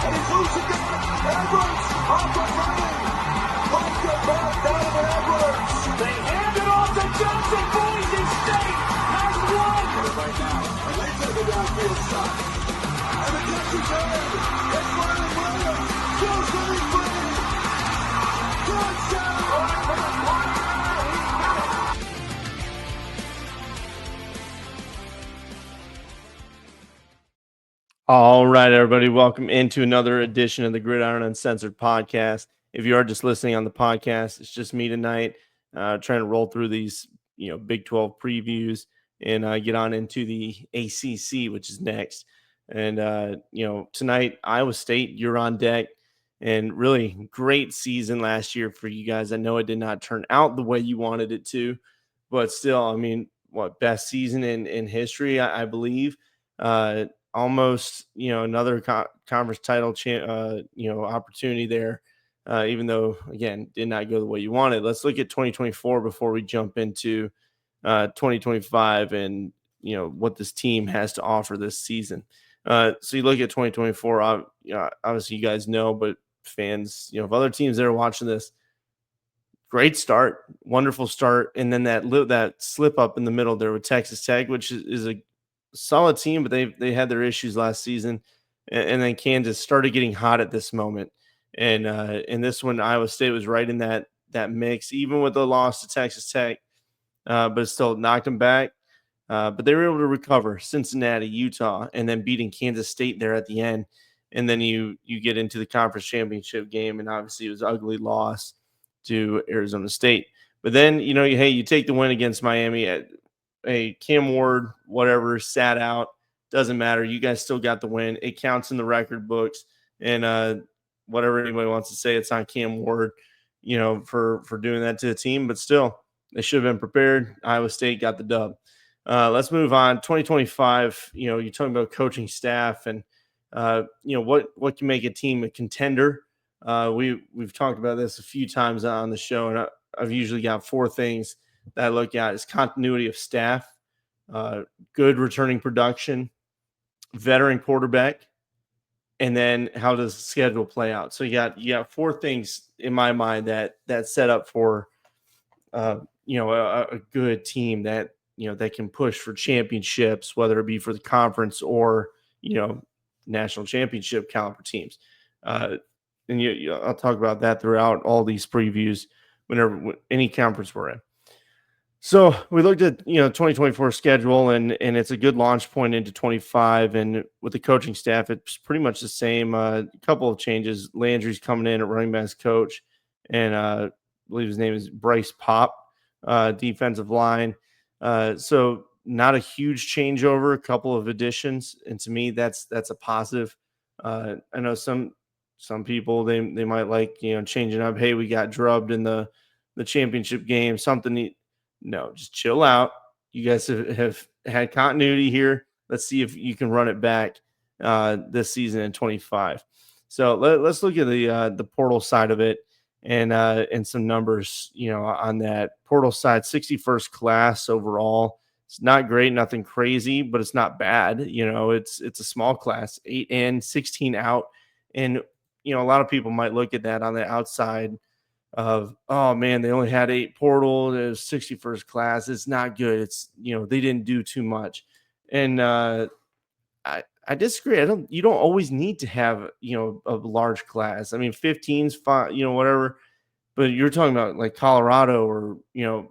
And he's loose again. Edwards off the running. Like a bat, Donovan Edwards. They hand it off to Johnson. Boise State has won. Right now, and they take a downfield shot. And the catch is made. It's Ryan Williams. Goes to the free. Touchdown. All right, everybody, welcome into another edition of the Gridiron Uncensored podcast. If you are just listening on the podcast, it's just me tonight, trying to roll through these, Big 12 previews and get on into the ACC, which is next. And tonight, Iowa State, you're on deck, and really great season last year for you guys. I know it did not turn out the way you wanted it to, but still, I mean, best season in history, I believe. Almost, another conference title, opportunity there, even though, again, did not go the way you wanted. Let's look at 2024 before we jump into 2025 and, what this team has to offer this season. So you look at 2024, obviously you guys know, but fans, of other teams that are watching this, great start, wonderful start. And then that slip up in the middle there with Texas Tech, which is a solid team, but they had their issues last season, and then Kansas started getting hot at this moment, and in this one, Iowa State was right in that mix, even with the loss to Texas Tech, but it still knocked them back. But they were able to recover Cincinnati, Utah, and then beating Kansas State there at the end, and then you get into the conference championship game, and obviously it was an ugly loss to Arizona State. But then you take the win against Miami at Cam Ward, whatever, sat out. Doesn't matter. You guys still got the win. It counts in the record books. And whatever anybody wants to say, it's on Cam Ward, for doing that to the team. But still, they should have been prepared. Iowa State got the dub. Let's move on. 2025, you're talking about coaching staff and, what can make a team a contender. We've talked about this a few times on the show, and I've usually got four things that I look at: is continuity of staff, good returning production, veteran quarterback, and then how does the schedule play out? So you got four things in my mind that set up for a good team that that can push for championships, whether it be for the conference or national championship caliber teams. And I'll talk about that throughout all these previews whenever any conference we're in. So we looked at 2024 schedule, and it's a good launch point into 25. And with the coaching staff, it's pretty much the same. A couple of changes. Landry's coming in at running backs coach, and I believe his name is Bryce Pop, defensive line. So not a huge changeover. A couple of additions, and to me, that's a positive. I know some people they might like changing up. Hey, we got drubbed in the championship game. Something. No, just chill out. You guys have had continuity here. Let's see if you can run it back this season in 25. So let's look at the portal side of it and some numbers, on that portal side. 61st class overall. It's not great, nothing crazy, but it's not bad. It's a small class, 8 in, 16 out, and a lot of people might look at that on the outside of, oh man, they only had 8 portal. It was 61st class. It's not good. It's they didn't do too much, and I disagree. You don't always need to have a large class. I mean, 15's fine, whatever. But you're talking about like Colorado or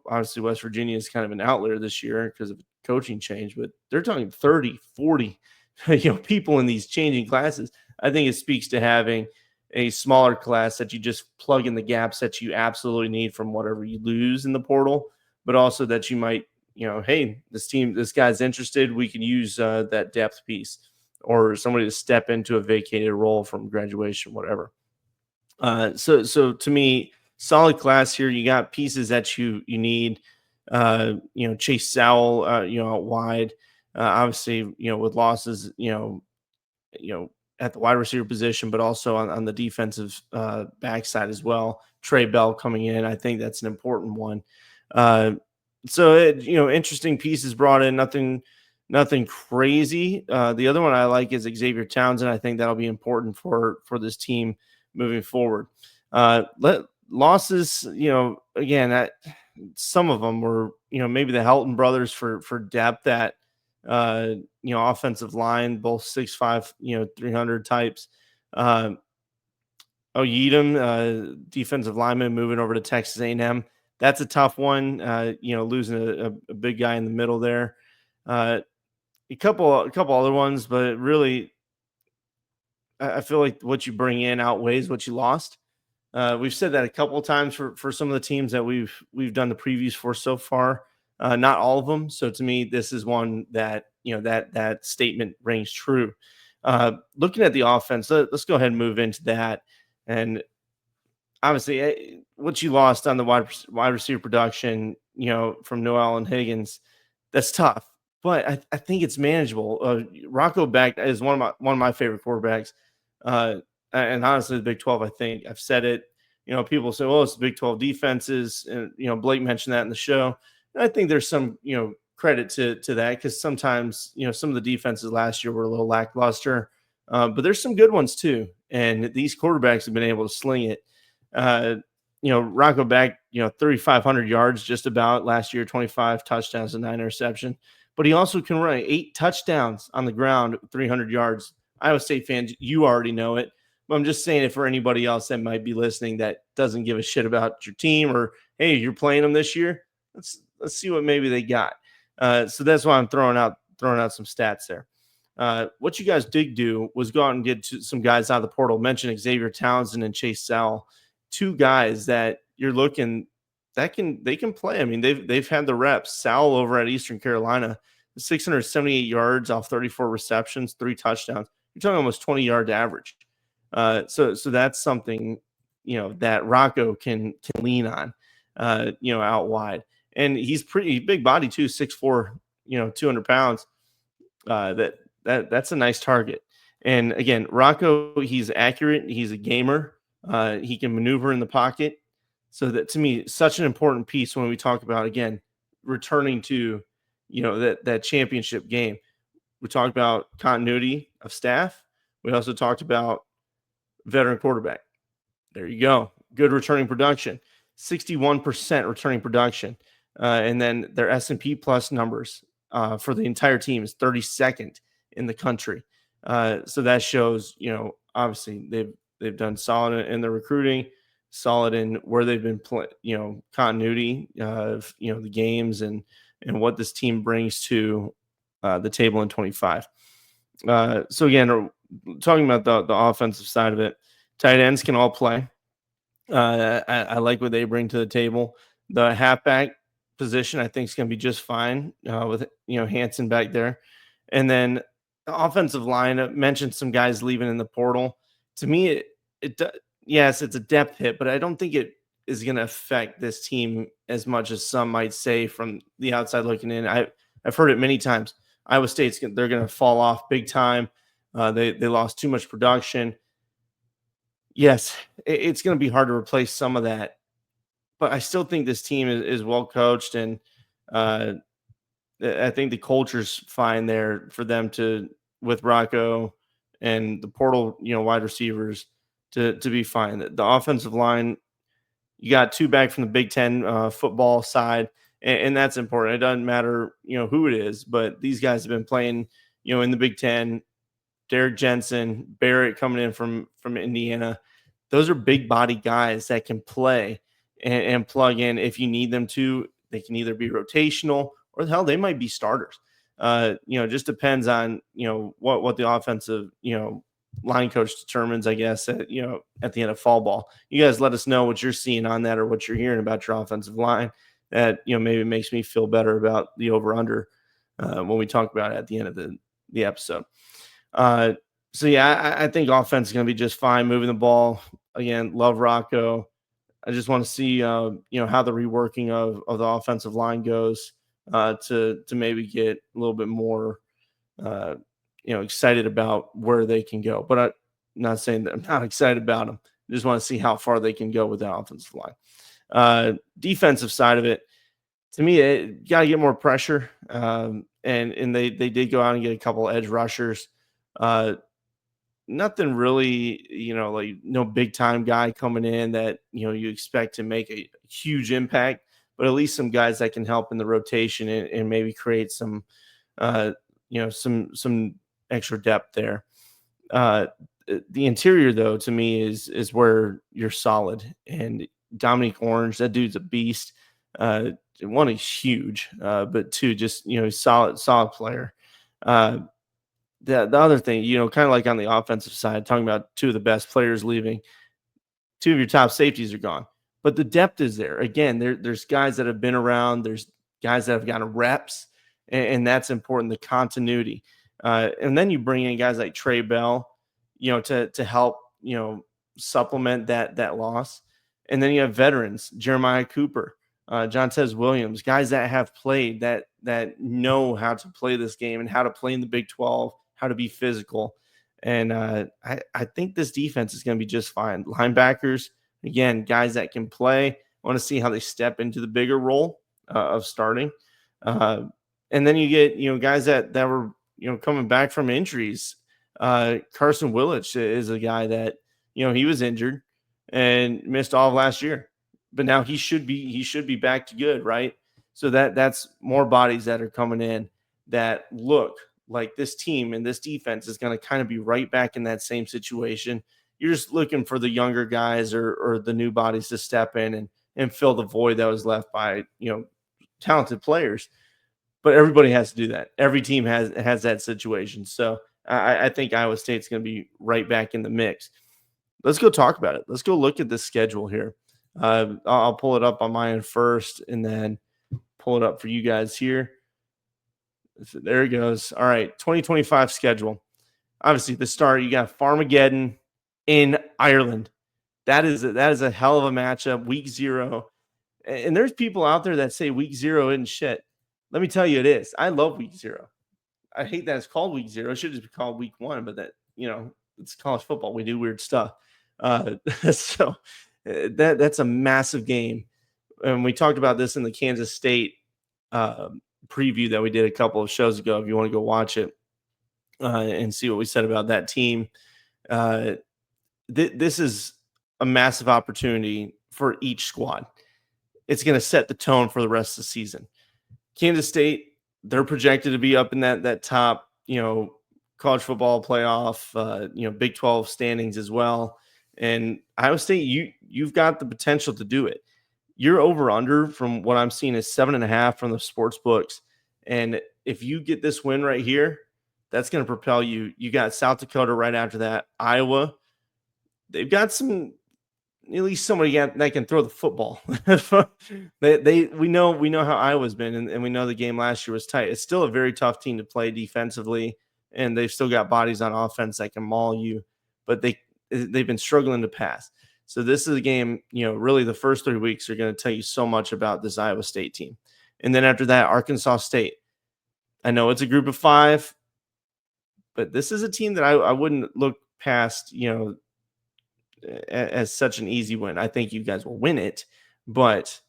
obviously West Virginia is kind of an outlier this year because of coaching change. But they're talking 30, 40, people in these changing classes. I think it speaks to having a smaller class that you just plug in the gaps that you absolutely need from whatever you lose in the portal, but also that you might, hey, this guy's interested. We can use that depth piece or somebody to step into a vacated role from graduation, whatever. So to me, solid class here. You got pieces that you need. Chase Sowell, out wide. Obviously, with losses, at the wide receiver position, but also on the defensive backside as well. Trey Bell coming in, I think that's an important one. Interesting pieces brought in. Nothing nothing crazy. The other one I like is Xavier Townsend. I think that'll be important for this team moving forward. Losses, again, some of them were, maybe the Helton brothers for depth at, offensive line, both 6'5", 300 types. Uh, Yeadham, defensive lineman, moving over to Texas A&M. That's a tough one. Losing a big guy in the middle there. A couple other ones, but really, I feel like what you bring in outweighs what you lost. We've said that a couple of times for some of the teams that we've done the previews for so far. Not all of them. So to me, this is one that that statement rings true. Looking at the offense, let's go ahead and move into that. And obviously, what you lost on the wide receiver production, from Noel and Higgins, that's tough. But I think it's manageable. Rocco Beck is one of my favorite quarterbacks. And honestly, the Big 12, I think I've said it. People say, "Well, it's the Big 12 defenses," and Blake mentioned that in the show. And I think there's some credit to that, because sometimes some of the defenses last year were a little lackluster, but there's some good ones too. And these quarterbacks have been able to sling it. Uh, Rocco Beck, 3,500 yards just about last year, 25 touchdowns and 9 interceptions. But he also can run 8 touchdowns on the ground, 300 yards. Iowa State fans, you already know it. But I'm just saying it for anybody else that might be listening that doesn't give a shit about your team, or, hey, you're playing them this year. Let's see what maybe they got. So that's why I'm throwing out some stats there. What you guys did do was go out and get some guys out of the portal. Mention Xavier Townsend and Chase Sell, 2 guys that you're looking that they can play. I mean, they've had the reps. Sal over at Eastern Carolina, 678 yards off 34 receptions, 3 touchdowns. You're talking almost 20-yard average. So that's something that Rocco can lean on, out wide. And he's pretty big body too, 6'4", 200 pounds. That's a nice target. And again, Rocco, he's accurate. He's a gamer. He can maneuver in the pocket. So that, to me, such an important piece when we talk about, again, returning to, that championship game. We talked about continuity of staff. We also talked about veteran quarterback. There you go. Good returning production, 61% returning production. And then their S&P plus numbers for the entire team is 32nd in the country. So that shows, obviously they've done solid in their recruiting, solid in where they've been playing, continuity of, the games and what this team brings to the table in 25. So again, talking about the offensive side of it, tight ends can all play. I like what they bring to the table. The halfback position, I think, is going to be just fine with Hansen back there. And then the offensive line, mentioned some guys leaving in the portal. To me, yes, it's a depth hit, but I don't think it is going to affect this team as much as some might say from the outside looking in. I've heard it many times. Iowa State's they're going to fall off big time. They lost too much production. Yes, it's going to be hard to replace some of that, but I still think this team is well coached, and I think the culture's fine there for them with Rocco and the portal, wide receivers to be fine. The offensive line, you got 2 back from the Big Ten football side, and that's important. It doesn't matter, who it is, but these guys have been playing, in the Big Ten. Derek Jensen, Barrett coming in from Indiana. Those are big body guys that can play and plug in if you need them to. They can either be rotational or hell, they might be starters. Just depends on, what the offensive, line coach determines, I guess, at the end of fall ball. You guys let us know what you're seeing on that or what you're hearing about your offensive line that, maybe makes me feel better about the over under when we talk about it at the end of the episode. So yeah, I think offense is going to be just fine moving the ball. Again, love Rocco. I just want to see, how the reworking of the offensive line goes to maybe get a little bit more, excited about where they can go. But I'm not saying that I'm not excited about them. I just want to see how far they can go with that offensive line. Defensive side of it, to me, you got to get more pressure. and they did go out and get a couple edge rushers. Uh, Nothing really, like no big time guy coming in that you expect to make a huge impact, but at least some guys that can help in the rotation and maybe create some, uh, some extra depth there. Uh, the interior, though, to me is where you're solid. And Dominic Orange, that dude's a beast. Uh, One, he's huge, but two, just solid player. Uh, the other thing, kind of like on the offensive side, talking about two of the best players leaving, two of your top safeties are gone. But the depth is there. Again, there's guys that have been around. There's guys that have gotten reps, and that's important. The continuity, and then you bring in guys like Trey Bell, to help supplement that loss, and then you have veterans, Jeremiah Cooper, John Tez Williams, guys that have played that know how to play this game and how to play in the Big 12, how to be physical. And I think this defense is going to be just fine. Linebackers, again, guys that can play. I want to see how they step into the bigger role of starting. And then you get, guys that were, coming back from injuries. Carson Willich is a guy that, he was injured and missed all of last year, but now he should be back to good, right? So that's more bodies that are coming in that look like this team and this defense is going to kind of be right back in that same situation. You're just looking for the younger guys or the new bodies to step in and fill the void that was left by, talented players. But everybody has to do that. Every team has that situation. So I think Iowa State's going to be right back in the mix. Let's go talk about it. Let's go look at this schedule here. I'll pull it up on my end first and then pull it up for you guys here. So there it goes. All right, 2025 schedule. Obviously, the start, you got Farmageddon in Ireland. That is a hell of a matchup, week 0. And there's people out there that say week 0 isn't shit. Let me tell you, it is. I love week 0. I hate that it's called week 0. It should just be called week 1, but that, it's college football. We do weird stuff. So that's a massive game. And we talked about this in the Kansas State preview that we did a couple of shows ago. If you want to go watch it and see what we said about that team, this is a massive opportunity for each squad. It's going to set the tone for the rest of the season. Kansas State, they're projected to be up in that top, college football playoff, Big 12 standings as well. And Iowa State, you've got the potential to do it. Your over-under from what I'm seeing is 7.5 from the sports books. And if you get this win right here, that's going to propel you. You got South Dakota right after that. Iowa, they've got at least somebody that can throw the football. We know how Iowa's been, and we know the game last year was tight. It's still a very tough team to play defensively, and they've still got bodies on offense that can maul you, but they've been struggling to pass. So this is a game, really the first 3 weeks are going to tell you so much about this Iowa State team. And then after that, Arkansas State. I know it's a group of 5, but this is a team that I wouldn't look past, as such an easy win. I think you guys will win it, but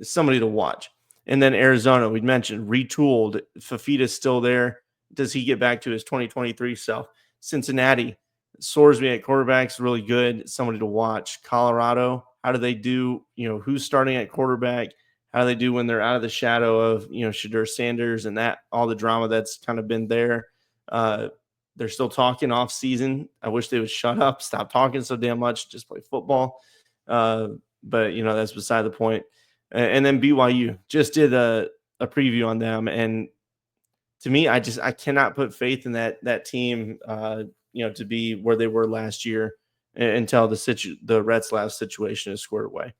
somebody to watch. And then Arizona, we mentioned, retooled. Fafita's still there. Does he get back to his 2023 self? Cincinnati, Sorsby at quarterback's really good. Somebody to watch. Colorado, how do they do? Who's starting at quarterback? How do they do when they're out of the shadow of, Shedeur Sanders and that all the drama that's kind of been there? They're still talking off season. I wish they would shut up, stop talking so damn much, just play football. But that's beside the point. And then BYU just did a preview on them, and to me, I cannot put faith in that team. To be where they were last year until the Retzlaff situation is squared away.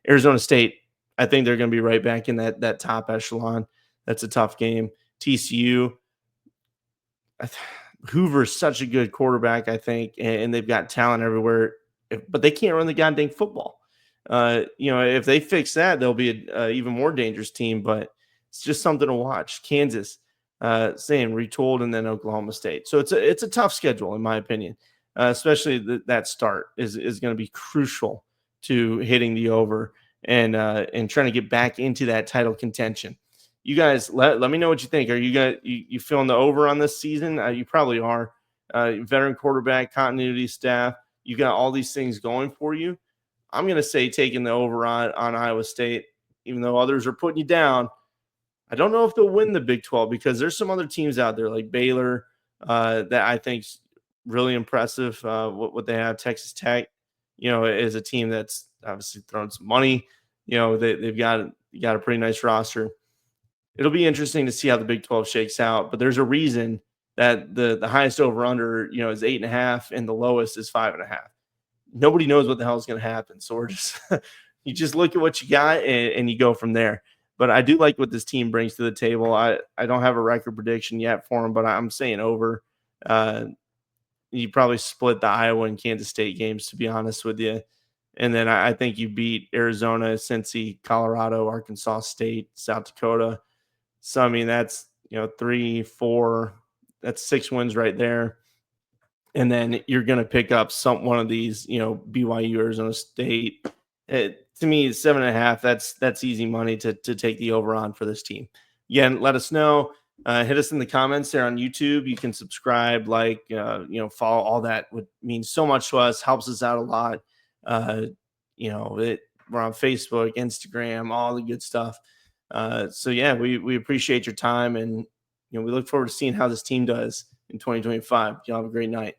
Arizona State, I think they're going to be right back in that top echelon. That's a tough game. TCU, Hoover's such a good quarterback, I think, and they've got talent everywhere, but they can't run the goddamn football. If they fix that, they'll be an even more dangerous team, but it's just something to watch. Kansas, same, retooled, and then Oklahoma State. So it's a tough schedule, in my opinion, especially that start is going to be crucial to hitting the over and trying to get back into that title contention. You guys let me know what you think. Are you guys you feeling the over on this season? You probably are. Veteran quarterback, continuity staff. You got all these things going for you. I'm going to say taking the over on Iowa State, even though others are putting you down. I don't know if they'll win the Big 12 because there's some other teams out there like Baylor that I think's really impressive. What they have, Texas Tech, is a team that's obviously thrown some money. They've got a pretty nice roster. It'll be interesting to see how the Big 12 shakes out, but there's a reason that the highest over under is 8.5 and the lowest is 5.5. Nobody knows what the hell is going to happen. So we're just you just look at what you got and you go from there. But I do like what this team brings to the table. I don't have a record prediction yet for them, but I'm saying over. You probably split the Iowa and Kansas State games, to be honest with you. And then I think you beat Arizona, Cincy, Colorado, Arkansas State, South Dakota. So, I mean, that's, 3, 4, that's 6 wins right there. And then you're going to pick up one of these, BYU, Arizona State. To me, 7.5, that's easy money to take the over on for this team. Again, let us know. Hit us in the comments there on YouTube. You can subscribe, follow. All that would mean so much to us, helps us out a lot. We're on Facebook, Instagram, all the good stuff. So yeah, we appreciate your time, and we look forward to seeing how this team does in 2025. Y'all have a great night.